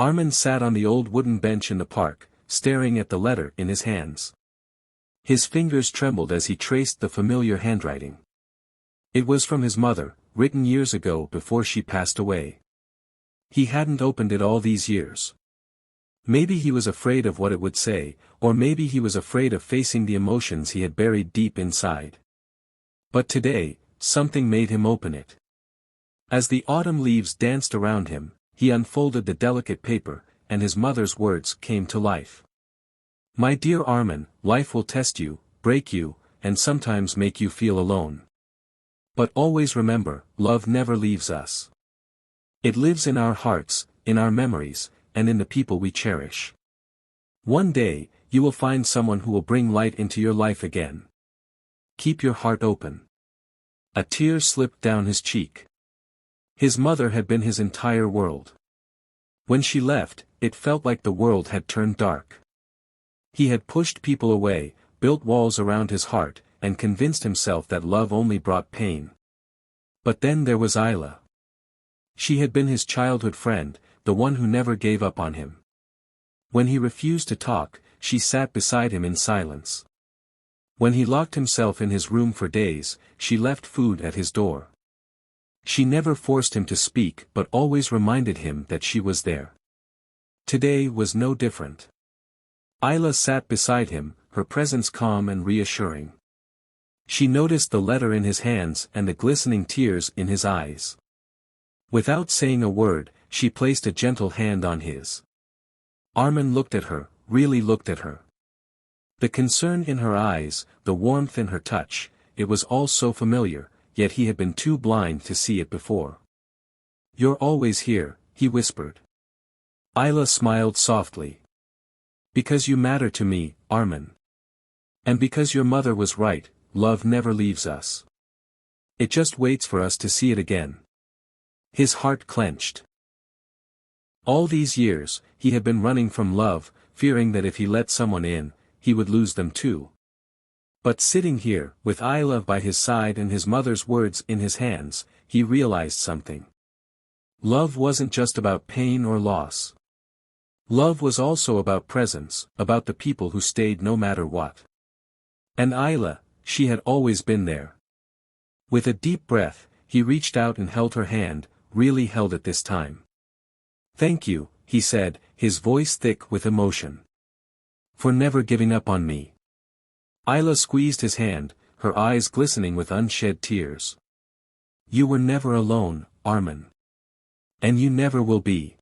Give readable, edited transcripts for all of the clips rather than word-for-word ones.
Arman sat on the old wooden bench in the park, staring at the letter in his hands. His fingers trembled as he traced the familiar handwriting. It was from his mother, written years ago before she passed away. He hadn't opened it all these years. Maybe he was afraid of what it would say, or maybe he was afraid of facing the emotions he had buried deep inside. But today, something made him open it. As the autumn leaves danced around him, he unfolded the delicate paper, and his mother's words came to life. My dear Arman, life will test you, break you, and sometimes make you feel alone. But always remember, love never leaves us. It lives in our hearts, in our memories, and in the people we cherish. One day, you will find someone who will bring light into your life again. Keep your heart open. A tear slipped down his cheek. His mother had been his entire world. When she left, it felt like the world had turned dark. He had pushed people away, built walls around his heart, and convinced himself that love only brought pain. But then there was Isla. She had been his childhood friend, the one who never gave up on him. When he refused to talk, she sat beside him in silence. When he locked himself in his room for days, she left food at his door. She never forced him to speak but always reminded him that she was there. Today was no different. Isla sat beside him, her presence calm and reassuring. She noticed the letter in his hands and the glistening tears in his eyes. Without saying a word, she placed a gentle hand on his. Arman looked at her, really looked at her. The concern in her eyes, the warmth in her touch, it was all so familiar, yet he had been too blind to see it before. You're always here, he whispered. Isla smiled softly. Because you matter to me, Arman. And because your mother was right, love never leaves us. It just waits for us to see it again. His heart clenched. All these years, he had been running from love, fearing that if he let someone in, he would lose them too. But sitting here, with Isla by his side and his mother's words in his hands, he realized something. Love wasn't just about pain or loss. Love was also about presence, about the people who stayed no matter what. And Isla, she had always been there. With a deep breath, he reached out and held her hand, really held it this time. Thank you, he said, his voice thick with emotion. For never giving up on me. Isla squeezed his hand, her eyes glistening with unshed tears. You were never alone, Arman. And you never will be.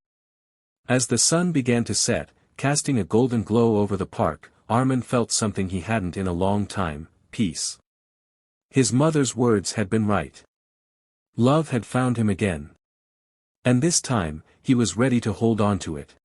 As the sun began to set, casting a golden glow over the park, Arman felt something he hadn't in a long time, peace. His mother's words had been right. Love had found him again. And this time, he was ready to hold on to it.